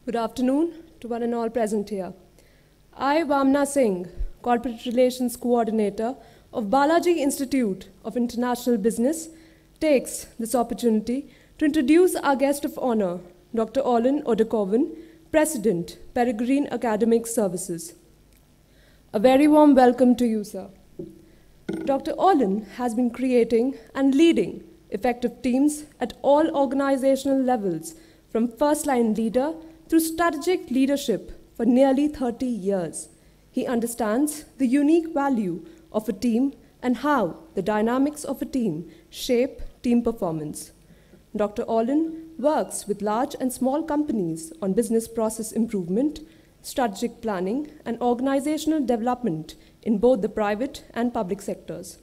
Good afternoon to one and all present here. I, Vamna Singh, Corporate Relations Coordinator of Balaji Institute of International Business, takes this opportunity to introduce our guest of honor, Dr. Olin Oedekoven, President, Peregrine Academic Services. A very warm welcome to you, sir. Dr. Olin has been creating and leading effective teams at all organizational levels, from first-line leader through strategic leadership for nearly 30 years. He understands the unique value of a team and how the dynamics of a team shape team performance. Dr. Olin works with large and small companies on business process improvement, strategic planning, and organizational development in both the private and public sectors.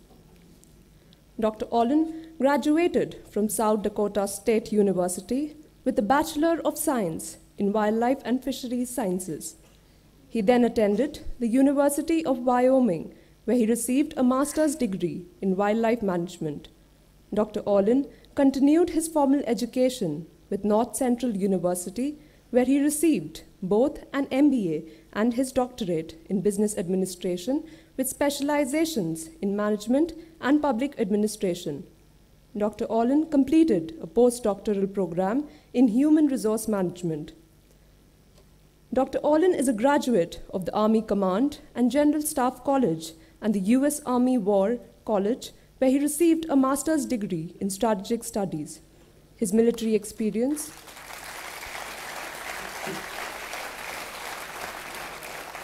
Dr. Olin graduated from South Dakota State University with a Bachelor of Science in Wildlife and Fisheries Sciences. He then attended the University of Wyoming, where he received a master's degree in wildlife management. Dr. Olin continued his formal education with North Central University, where he received both an MBA and his doctorate in business administration with specializations in management and public administration. Dr. Olin completed a postdoctoral program in human resource management. Dr. Olin is a graduate of the Army Command and General Staff College and the U.S. Army War College, where he received a master's degree in strategic studies. His military experience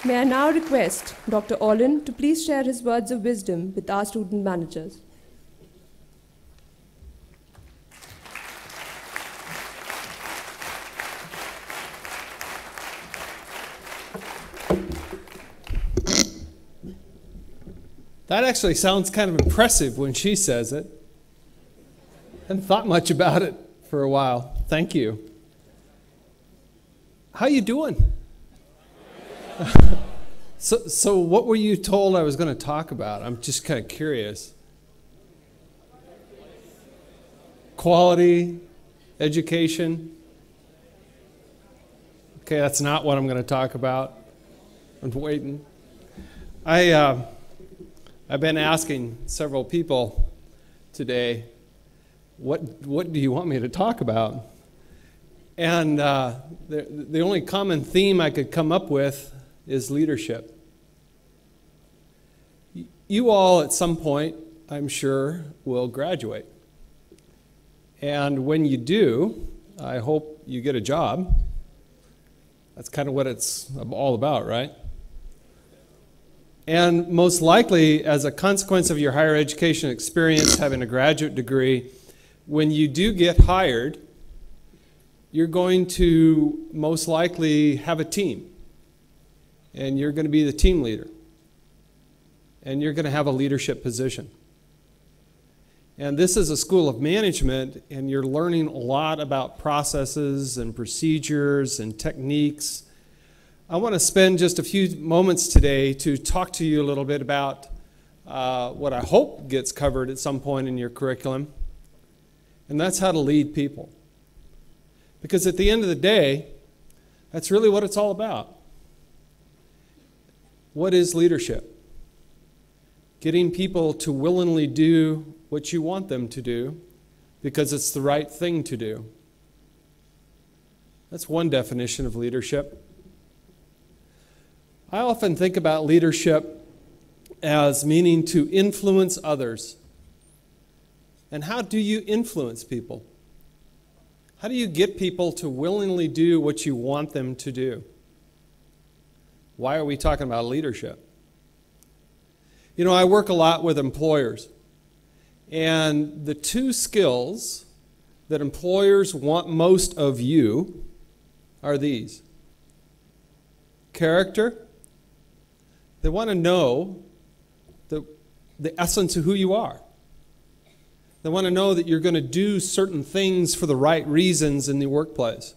May I now request Dr. Olin to please share his words of wisdom with our student managers. That actually sounds kind of impressive when she says it. I hadn't thought much about it for a while. Thank you. How you doing? So what were you told I was going to talk about? I'm just kind of curious. Quality, education. Okay, that's not what I'm going to talk about. I'm waiting. I've been asking several people today, what do you want me to talk about? And the only common theme I could come up with is leadership. You all at some point, I'm sure, will graduate. And when you do, I hope you get a job. That's kind of what it's all about, right? And most likely, as a consequence of your higher education experience, having a graduate degree, when you do get hired, you're going to most likely have a team. And you're going to be the team leader. And you're going to have a leadership position. And this is a school of management, and you're learning a lot about processes and procedures and techniques. I want to spend just a few moments today to talk to you a little bit about what I hope gets covered at some point in your curriculum, and that's how to lead people. Because at the end of the day, that's really what it's all about. What is leadership? Getting people to willingly do what you want them to do because it's the right thing to do. That's one definition of leadership. I often think about leadership as meaning to influence others. And how do you influence people? How do you get people to willingly do what you want them to do? Why are we talking about leadership? You know, I work a lot with employers. And the two skills that employers want most of you are these. Character. They want to know the essence of who you are. They want to know that you're going to do certain things for the right reasons in the workplace.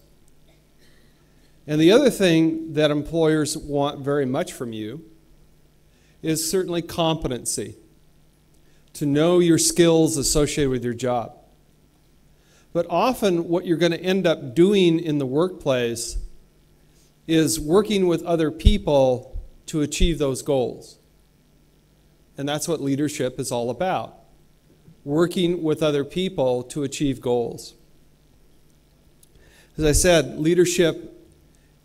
And the other thing that employers want very much from you is certainly competency, to know your skills associated with your job. But often what you're going to end up doing in the workplace is working with other people to achieve those goals. And that's what leadership is all about. Working with other people to achieve goals. As I said, leadership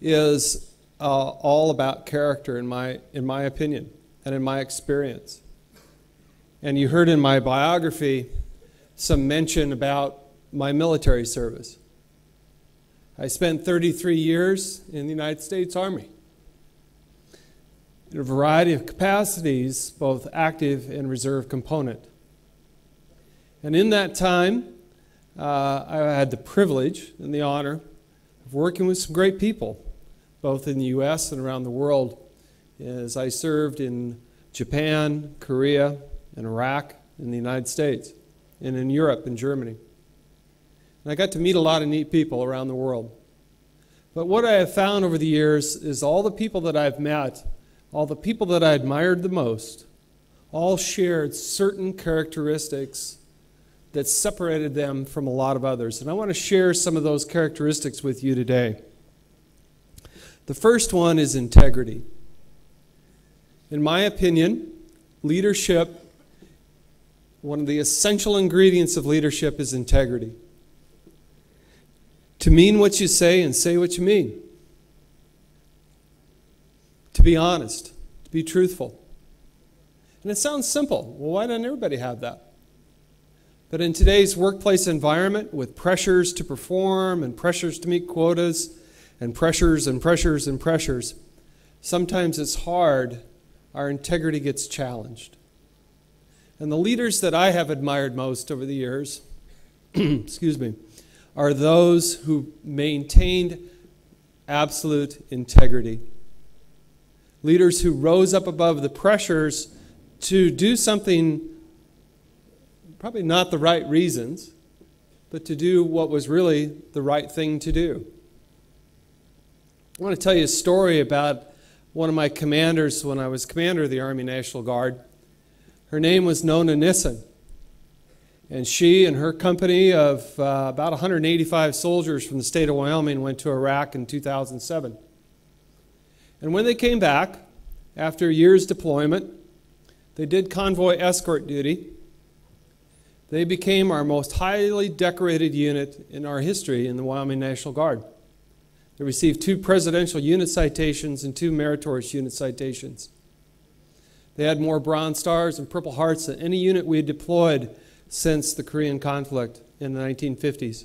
is all about character in my opinion and in my experience. And you heard in my biography some mention about my military service. I spent 33 years in the United States Army in a variety of capacities, both active and reserve component. And in that time, I had the privilege and the honor of working with some great people, both in the U.S. and around the world, as I served in Japan, Korea, and Iraq, in the United States, and in Europe and Germany. And I got to meet a lot of neat people around the world. But what I have found over the years is all the people that I've met, all the people that I admired the most, all shared certain characteristics that separated them from a lot of others. And I want to share some of those characteristics with you today. The first one is integrity. In my opinion, leadership, one of the essential ingredients of leadership is integrity. To mean what you say and say what you mean. To be honest, to be truthful. And it sounds simple. Well, why doesn't everybody have that? But in today's workplace environment, with pressures to perform and pressures to meet quotas and pressures and pressures and pressures, sometimes it's hard. Our integrity gets challenged. And the leaders that I have admired most over the years, excuse me, are those who maintained absolute integrity. Leaders who rose up above the pressures to do something, probably not the right reasons, but to do what was really the right thing to do. I want to tell you a story about one of my commanders when I was commander of the Army National Guard. Her name was Nona Nissen. And she and her company of about 185 soldiers from the state of Wyoming went to Iraq in 2007. And when they came back, after a year's deployment, they did convoy escort duty. They became our most highly decorated unit in our history in the Wyoming National Guard. They received 2 presidential unit citations and 2 meritorious unit citations. They had more Bronze Stars and Purple Hearts than any unit we had deployed since the Korean conflict in the 1950s.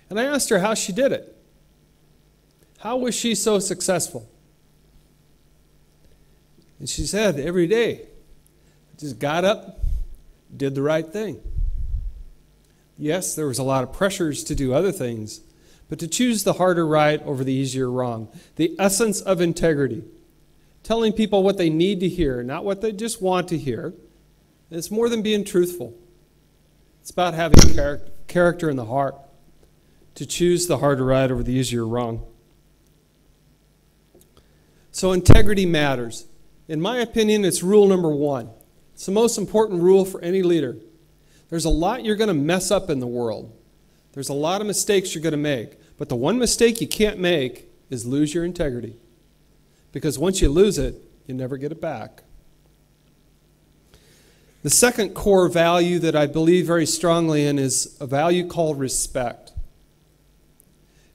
And I asked her how she did it. How was she so successful? And she said, every day, I just got up, did the right thing. Yes, there was a lot of pressures to do other things, but to choose the harder right over the easier wrong. The essence of integrity. Telling people what they need to hear, not what they just want to hear. And it's more than being truthful. It's about having character in the heart. To choose the harder right over the easier wrong. So integrity matters. In my opinion, it's rule number 1. It's the most important rule for any leader. There's a lot you're going to mess up in the world. There's a lot of mistakes you're going to make. But the one mistake you can't make is lose your integrity. Because once you lose it, you never get it back. The second core value that I believe very strongly in is a value called respect.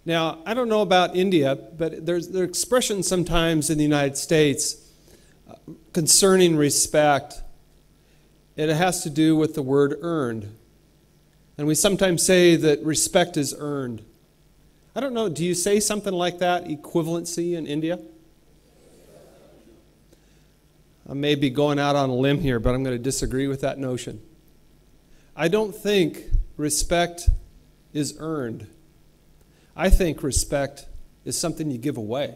Now, I don't know about India, but there's expressions sometimes in the United States concerning respect. It has to do with the word earned. And we sometimes say that respect is earned. I don't know, do you say something like that, equivalency in India? I may be going out on a limb here, but I'm going to disagree with that notion. I don't think respect is earned. I think respect is something you give away.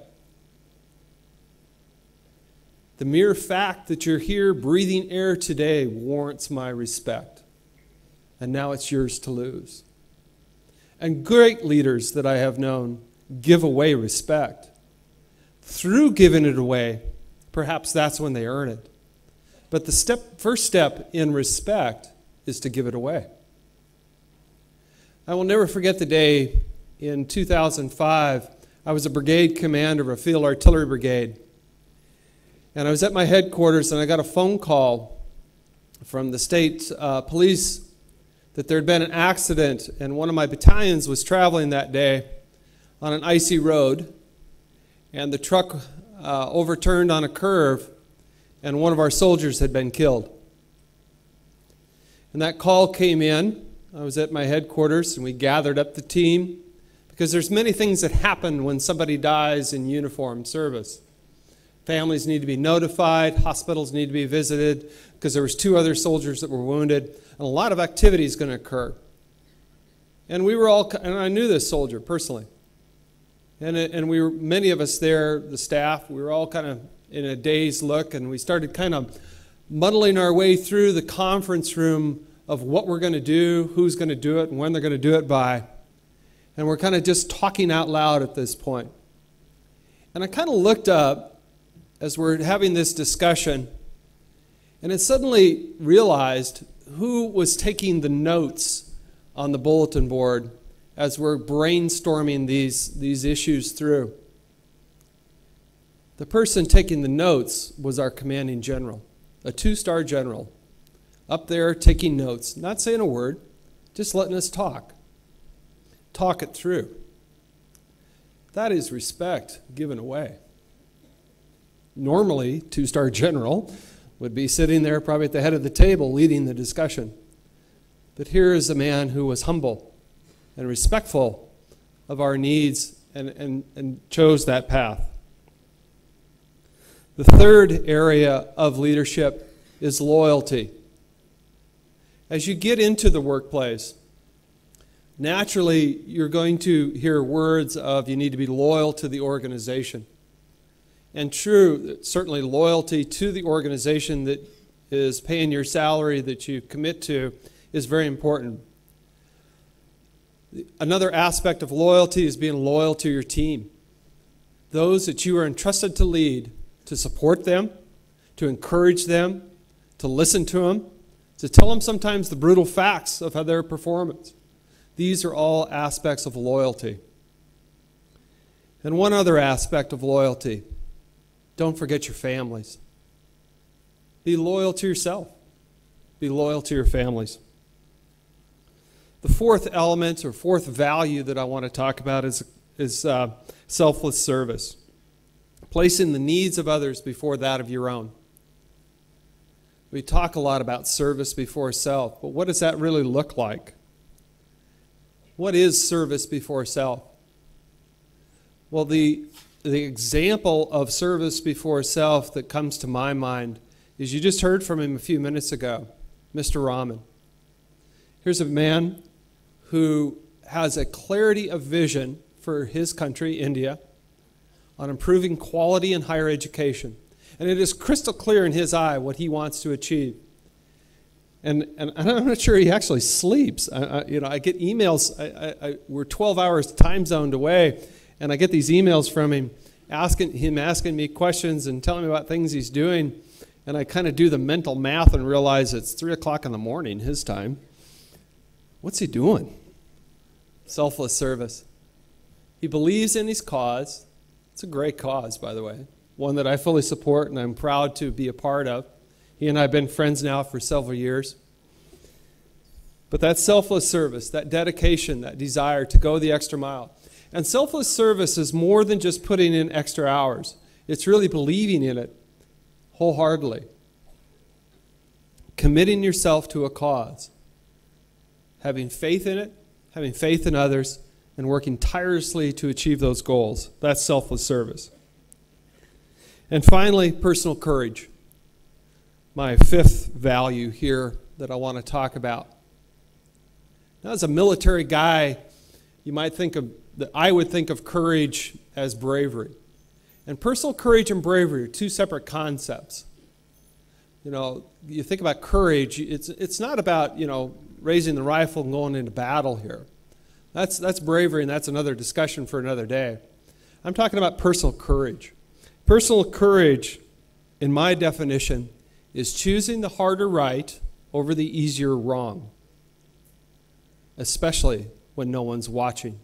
The mere fact that you're here breathing air today warrants my respect. And now it's yours to lose. And great leaders that I have known give away respect. Through giving it away, perhaps that's when they earn it. But the first step in respect is to give it away. I will never forget the day in 2005 I was a brigade commander of a field artillery brigade. And I was at my headquarters, and I got a phone call from the state police that there had been an accident, and one of my battalions was traveling that day on an icy road, and the truck overturned on a curve, and one of our soldiers had been killed. And that call came in. I was at my headquarters, and we gathered up the team, because there's many things that happen when somebody dies in uniformed service. Families need to be notified, hospitals need to be visited, because there was 2 other soldiers that were wounded, and a lot of activity is going to occur. And we were all, and I knew this soldier personally, and we were, many of us there, the staff, we were all kind of in a dazed look, and we started kind of muddling our way through the conference room of what we're going to do, who's going to do it, and when they're going to do it by. And we're kind of just talking out loud at this point. And I kind of looked up as we're having this discussion, and it suddenly realized who was taking the notes on the bulletin board as we're brainstorming these issues through. The person taking the notes was our commanding general, a 2-star general, up there taking notes, not saying a word, just letting us talk it through. That is respect given away. Normally, 2-star general would be sitting there probably at the head of the table leading the discussion. But here is a man who was humble and respectful of our needs and chose that path. The third area of leadership is loyalty. As you get into the workplace, naturally you're going to hear words of you need to be loyal to the organization. And true, certainly loyalty to the organization that is paying your salary that you commit to is very important. Another aspect of loyalty is being loyal to your team. Those that you are entrusted to lead, to support them, to encourage them, to listen to them, to tell them sometimes the brutal facts of their performance. These are all aspects of loyalty. And one other aspect of loyalty, don't forget your families. Be loyal to yourself. Be loyal to your families. The fourth element or fourth value that I want to talk about is selfless service. Placing the needs of others before that of your own. We talk a lot about service before self, but what does that really look like? What is service before self? Well, the example of service before self that comes to my mind is you just heard from him a few minutes ago, Mr. Raman. Here's a man who has a clarity of vision for his country, India, on improving quality in higher education. And it is crystal clear in his eye what he wants to achieve. And I'm not sure he actually sleeps. I get emails. We're 12 hours time zoned away, and I get these emails from him asking me questions and telling me about things he's doing. And I kind of do the mental math and realize it's 3 o'clock in the morning, his time. What's he doing? Selfless service. He believes in his cause. It's a great cause, by the way. One that I fully support and I'm proud to be a part of. He and I have been friends now for several years. But that selfless service, that dedication, that desire to go the extra mile. And selfless service is more than just putting in extra hours. It's really believing in it wholeheartedly. Committing yourself to a cause. Having faith in it, having faith in others, and working tirelessly to achieve those goals. That's selfless service. And finally, personal courage. My fifth value here that I want to talk about. Now, as a military guy, you might think of, I would think of courage as bravery. And personal courage and bravery are two separate concepts. You know, you think about courage, it's not about, raising the rifle and going into battle here. That's bravery, and that's another discussion for another day. I'm talking about personal courage. Personal courage, in my definition, is choosing the harder right over the easier wrong, especially when no one's watching.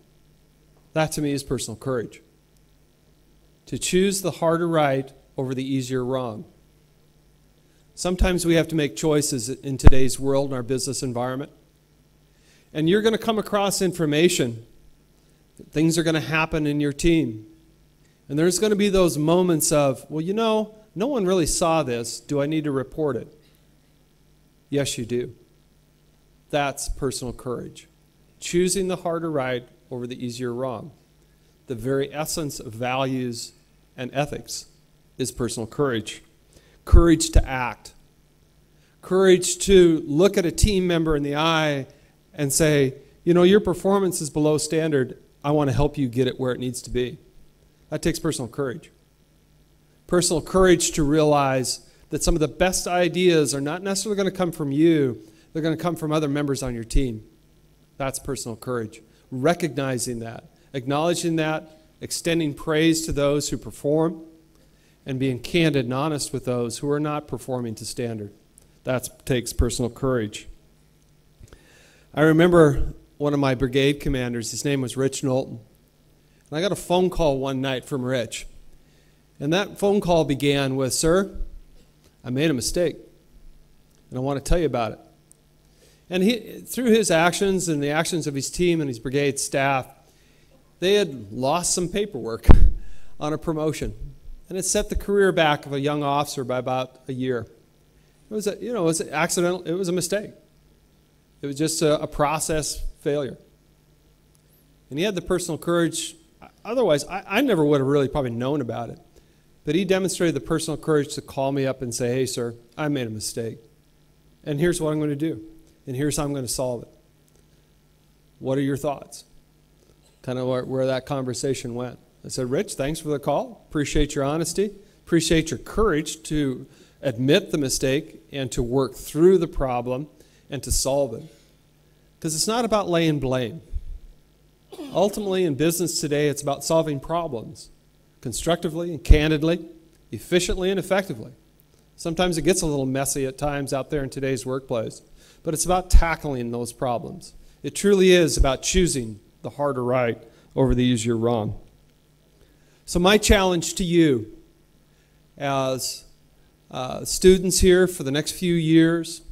That, to me, is personal courage. to choose the harder right over the easier wrong. Sometimes we have to make choices in today's world, in our business environment. And you're going to come across information. Things are going to happen in your team. And there's going to be those moments of, well, you know, no one really saw this. Do I need to report it? Yes, you do. That's personal courage. Choosing the harder right over the easier wrong. The very essence of values and ethics is personal courage. Courage to act. Courage to look at a team member in the eye and say, you know, your performance is below standard. I want to help you get it where it needs to be. That takes personal courage. Personal courage to realize that some of the best ideas are not necessarily going to come from you. They're going to come from other members on your team. That's personal courage. Recognizing that, acknowledging that, extending praise to those who perform, and being candid and honest with those who are not performing to standard. That takes personal courage. I remember one of my brigade commanders, his name was Rich Knowlton. And I got a phone call one night from Rich. And that phone call began with, "Sir, I made a mistake, and I want to tell you about it." And he, through his actions and the actions of his team and his brigade staff, they had lost some paperwork on a promotion. And it set the career back of a young officer by about a year. It was it was accidental. It was a mistake. It was just a process failure. And he had the personal courage. Otherwise, I never would have really probably known about it. But he demonstrated the personal courage to call me up and say, "Hey, sir, I made a mistake. And here's what I'm going to do. And here's how I'm going to solve it. What are your thoughts?" Kind of where that conversation went. I said, "Rich, thanks for the call. Appreciate your honesty. Appreciate your courage to admit the mistake and to work through the problem and to solve it." Because it's not about laying blame. Ultimately, in business today, it's about solving problems constructively and candidly, efficiently and effectively. Sometimes it gets a little messy at times out there in today's workplace, but it's about tackling those problems. It truly is about choosing the harder right over the easier wrong. So my challenge to you as students here for the next few years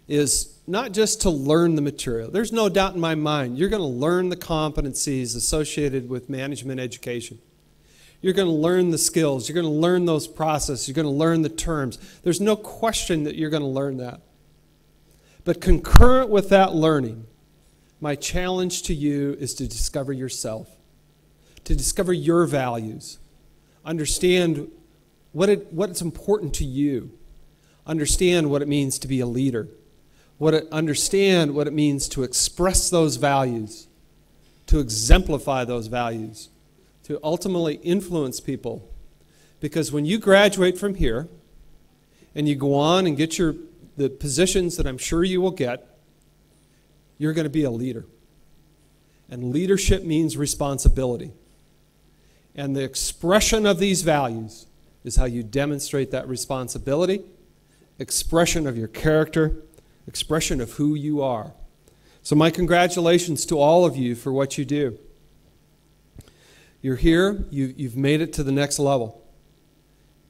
is not just to learn the material. There's no doubt in my mind you're going to learn the competencies associated with management education. You're going to learn the skills. You're going to learn those processes. You're going to learn the terms. There's no question that you're going to learn that. But concurrent with that learning, my challenge to you is to discover yourself, to discover your values, understand what's important to you, understand what it means to be a leader, understand what it means to express those values, to exemplify those values, to ultimately influence people. Because when you graduate from here and you go on and get the positions that I'm sure you will get, you're going to be a leader. And leadership means responsibility. And the expression of these values is how you demonstrate that responsibility, expression of your character, expression of who you are. So my congratulations to all of you for what you do. You're here, you've made it to the next level.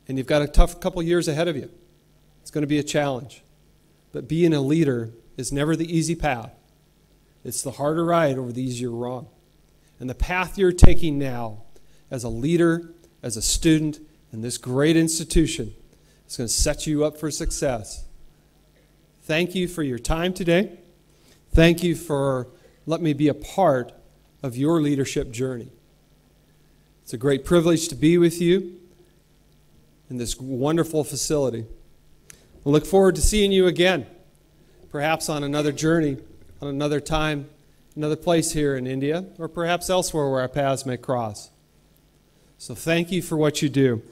And you've got a tough couple years ahead of you. It's going to be a challenge. But being a leader is never the easy path. It's the harder ride over the easier wrong. And the path you're taking now as a leader, as a student in this great institution is going to set you up for success. Thank you for your time today. Thank you for letting me be a part of your leadership journey. It's a great privilege to be with you in this wonderful facility. I look forward to seeing you again, perhaps on another journey, on another time, another place here in India, or perhaps elsewhere where our paths may cross. So thank you for what you do.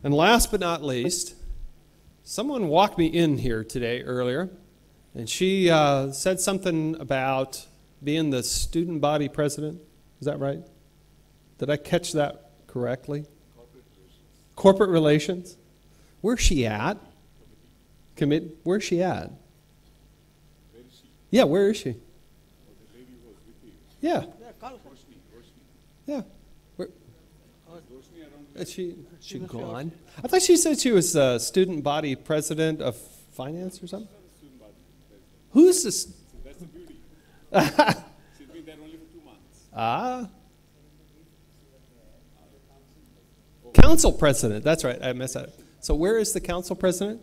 And last but not least, someone walked me in here today earlier, and she said something about being the student body president. Is that right? Did I catch that correctly? Corporate relations. Where's she at? Where's she at? Yeah, where is she? Yeah. Yeah. She gone? I thought she said she was student body president of finance or something. Who's this? That's the beauty. She's been there only for 2 months. Ah. Council president. That's right. I messed that up. So where is the council president?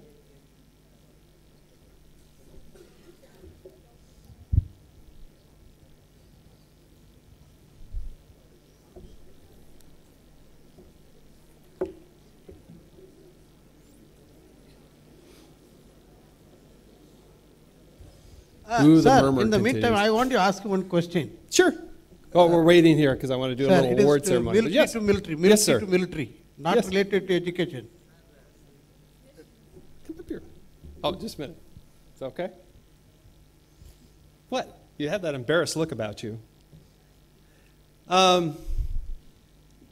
Sir, in the meantime, I want to ask you one question. Sure. Oh, we're waiting here because I want to do a Sir, little award ceremony. Military to military, military Yes, sir. to military, not Yes. related to education. Come up here. Oh, just a minute. Is that okay? What? You have that embarrassed look about you.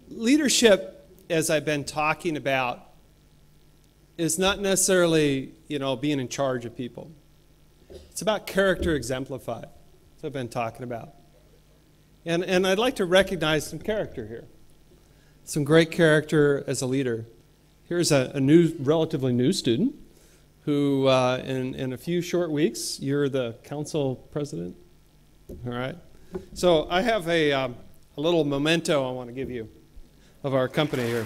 Leadership, as I've been talking about, is not necessarily, being in charge of people. It's about character exemplified. That's what I've been talking about. And I'd like to recognize some character here. Some great character as a leader. Here's a relatively new student who, in a few short weeks, you're the council president. All right. So I have a little memento I want to give you of our company here.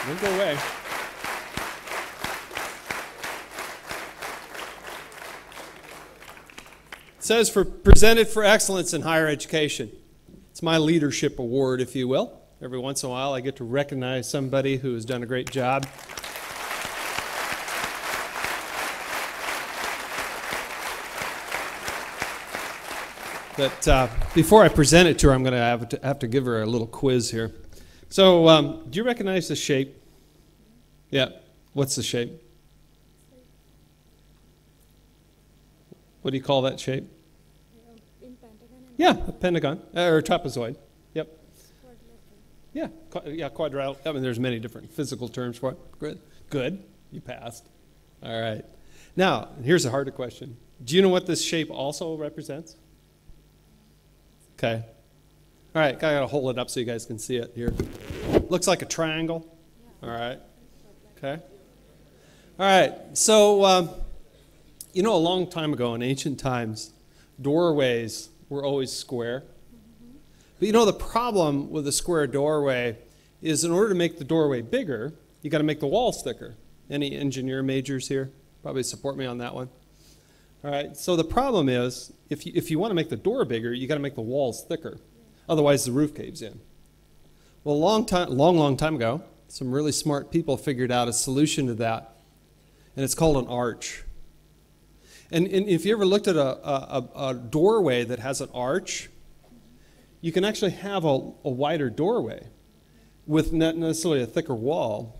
Don't go away. It says presented for excellence in higher education. It's my leadership award, if you will. Every once in a while I get to recognize somebody who has done a great job. But before I present it to her, I'm going to have to give her a little quiz here. So, do you recognize the shape? Yeah. What's the shape? What do you call that shape? Yeah, a pentagon or a trapezoid. Yep. Yeah, quadrilateral. I mean, there's many different physical terms for it. Good. You passed. All right. Now, here's a harder question. Do you know what this shape also represents? Okay. All right, I got to hold it up so you guys can see it here. Looks like a triangle. All right. Okay. All right. So, a long time ago in ancient times, doorways were always square. But the problem with a square doorway is in order to make the doorway bigger, you got to make the walls thicker. Any engineer majors here? Probably support me on that one. All right. So the problem is, if you want to make the door bigger, you got to make the walls thicker. Otherwise, the roof caves in. Well, long time ago, some really smart people figured out a solution to that, and it's called an arch. And if you ever looked at a doorway that has an arch, you can actually have a wider doorway with not necessarily a thicker wall,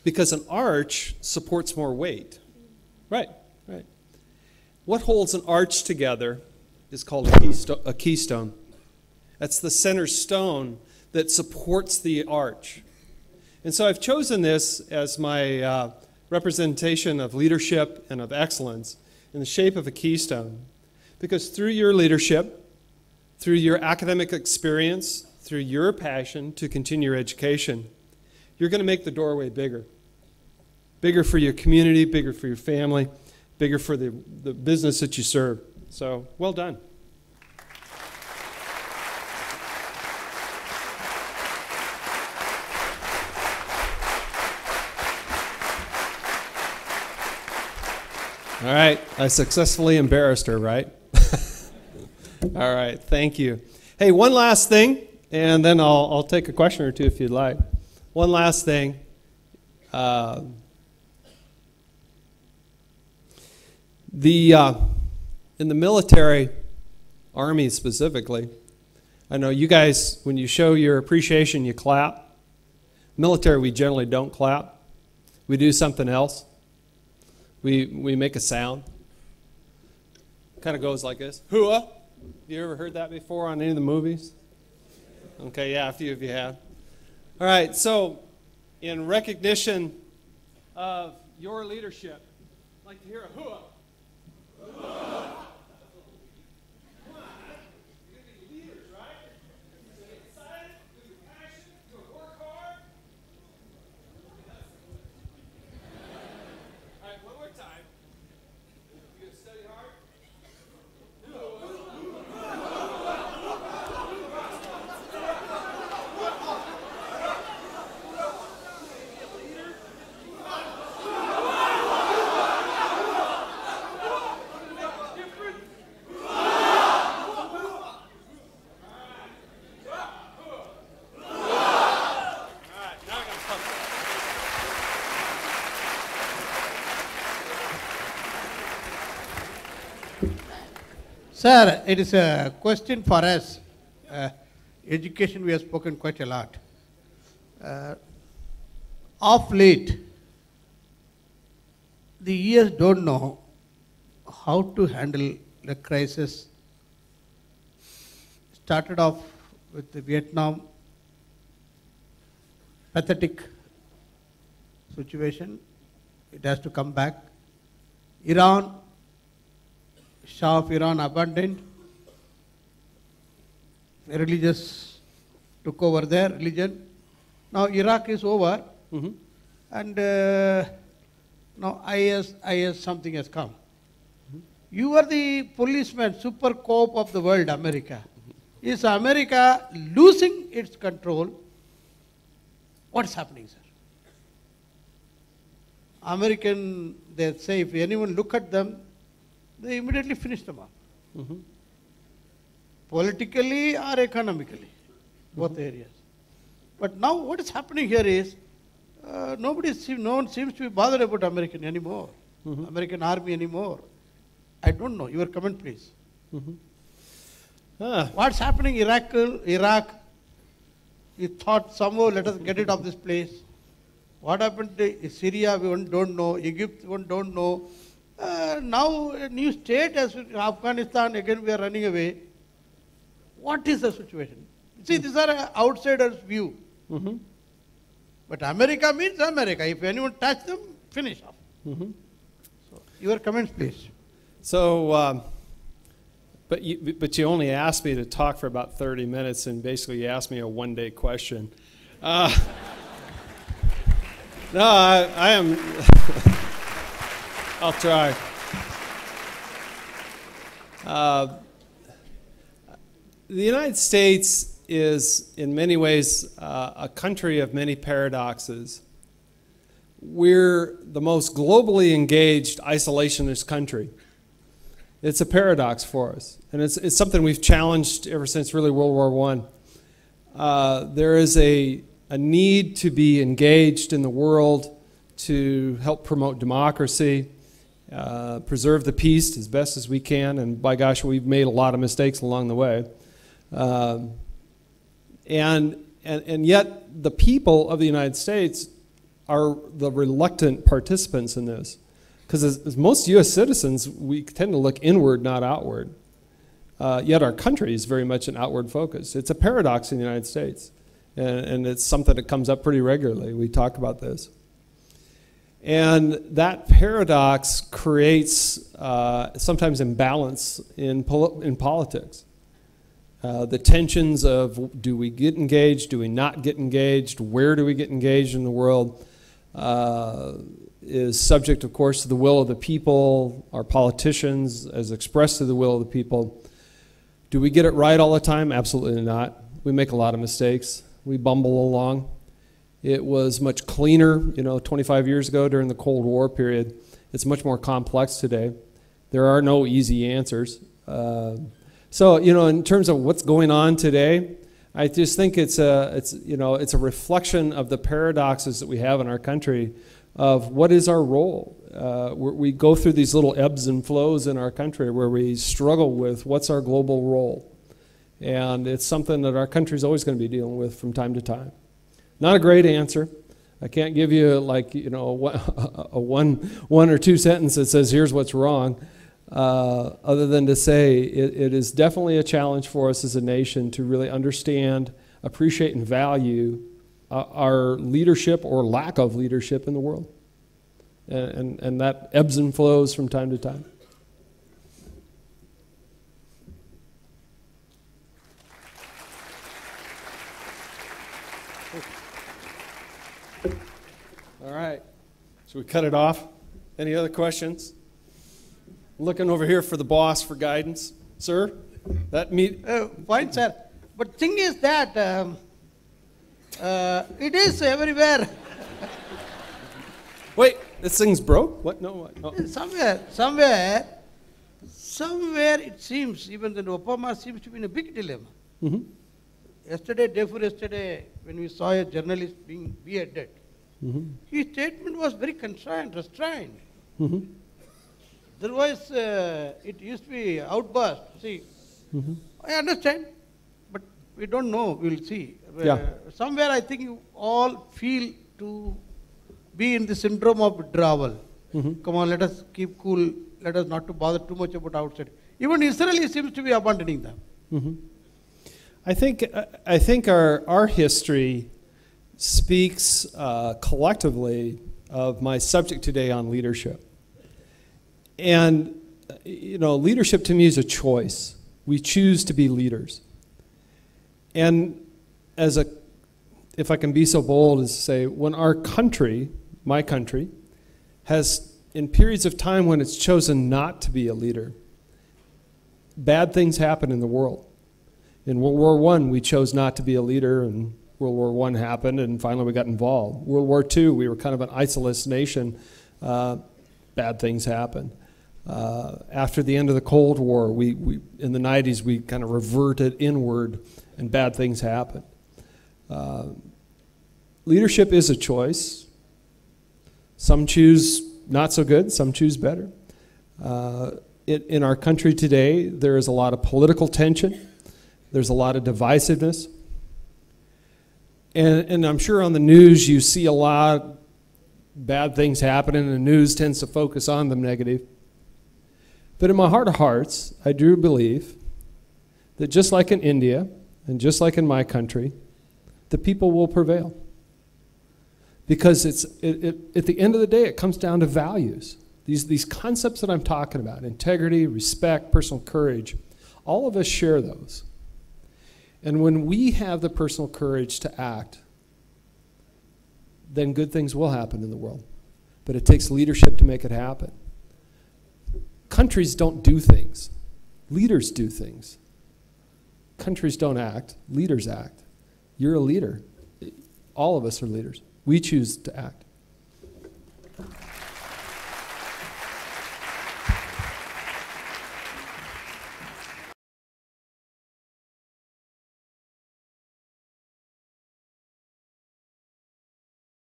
because an arch supports more weight. Right. What holds an arch together is called a keystone. That's the center stone that supports the arch. And so I've chosen this as my representation of leadership and of excellence in the shape of a keystone. Because through your leadership, through your academic experience, through your passion to continue your education, you're going to make the doorway bigger. Bigger for your community, bigger for your family, bigger for the business that you serve. So, well done. All right, I successfully embarrassed her, right? All right, thank you. Hey, one last thing, and then I'll take a question or two if you'd like. One last thing. In the military, Army specifically, I know you guys, when you show your appreciation, you clap. Military, we generally don't clap. We do something else. We make a sound. Kind of goes like this. Hooah! You ever heard that before on any of the movies? Okay, yeah, a few of you have. All right, so in recognition of your leadership, I'd like to hear a hooah. Hooah! Come on. You're going to Sir, it is a question for us. Education, we have spoken quite a lot. Of late, the years don't know how to handle the crisis. Started off with the Vietnam pathetic situation. It has to come back. Iran, Shah of Iran abandoned. Religious took over their religion. Now Iraq is over, and now IS something has come. You are the policeman, super cop of the world, America. Is America losing its control? What's happening, sir? American, they say if anyone look at them, they immediately finish them off. Politically or economically, both areas. But now what is happening here is, no one seems to be bothered about American anymore, American army anymore. I don't know. Your comment, please. What's happening in Iraq? You thought somehow let us get it off this place. What happened to Syria? We don't know. Egypt, we don't know. Now a new state as Afghanistan, again we are running away. What is the situation? See, these are an outsider's view. But America means America. If anyone touch them, finish off. So, your comments, please. So, but you only asked me to talk for about 30 minutes, and basically you asked me a one-day question. No, I am. I'll try. The United States is, in many ways, a country of many paradoxes. We're the most globally engaged isolationist country. It's a paradox for us, and it's something we've challenged ever since really World War I. There is a need to be engaged in the world to help promote democracy, preserve the peace as best as we can, and by gosh, we've made a lot of mistakes along the way. And yet the people of the United States are the reluctant participants in this. Because as most U.S. citizens, we tend to look inward, not outward. Yet our country is very much an outward focus. It's a paradox in the United States. And it's something that comes up pretty regularly. We talk about this. And that paradox creates sometimes imbalance in politics. The tensions of, do we get engaged, do we not get engaged, where do we get engaged in the world, is subject, of course, to the will of the people, our politicians, as expressed to the will of the people. Do we get it right all the time? Absolutely not. We make a lot of mistakes. We bumble along. It was much cleaner, 25 years ago during the Cold War period. It's much more complex today. There are no easy answers. So, in terms of what's going on today, I just think it's a reflection of the paradoxes that we have in our country of what is our role. We go through these little ebbs and flows in our country where we struggle with what's our global role. And it's something that our country is always going to be dealing with from time to time. Not a great answer. I can't give you a one or two sentence that says here's what's wrong, other than to say it is definitely a challenge for us as a nation to really understand, appreciate, and value our leadership or lack of leadership in the world. And that ebbs and flows from time to time. All right. Should we cut it off? Any other questions? Looking over here for the boss for guidance. Sir? Fine, sir. But thing is that it is everywhere. Wait, this thing's broke? What? No, what? No. Somewhere it seems, even the Obama seems to be in a big dilemma. Day before yesterday, when we saw a journalist being beheaded, his statement was very restrained. Otherwise, it used to be outburst. See, I understand, but we don't know. We'll see. Yeah. Somewhere I think you all feel to be in the syndrome of withdrawal. Come on, let us keep cool. Let us not to bother too much about outside. Even Israel seems to be abandoning them. I think our history speaks collectively of my subject today on leadership. And, you know, leadership to me is a choice. We choose to be leaders. And if I can be so bold as to say, when our country, my country, has, in periods of time when it's chosen not to be a leader, bad things happen in the world. In World War I, we chose not to be a leader, and World War I happened, and finally we got involved. World War II, we were kind of an isolationist nation. Bad things happened. After the end of the Cold War, we in the 90s, we kind of reverted inward, and bad things happened. Leadership is a choice. Some choose not so good, some choose better. In our country today, there is a lot of political tension. There's a lot of divisiveness. And I'm sure on the news you see a lot of bad things happening, and the news tends to focus on the negative. But in my heart of hearts, I do believe that just like in India and just like in my country, the people will prevail. Because at the end of the day, it comes down to values. These concepts that I'm talking about, integrity, respect, personal courage, all of us share those. And when we have the personal courage to act, then good things will happen in the world. But it takes leadership to make it happen. Countries don't do things. Leaders do things. Countries don't act. Leaders act. You're a leader. All of us are leaders. We choose to act.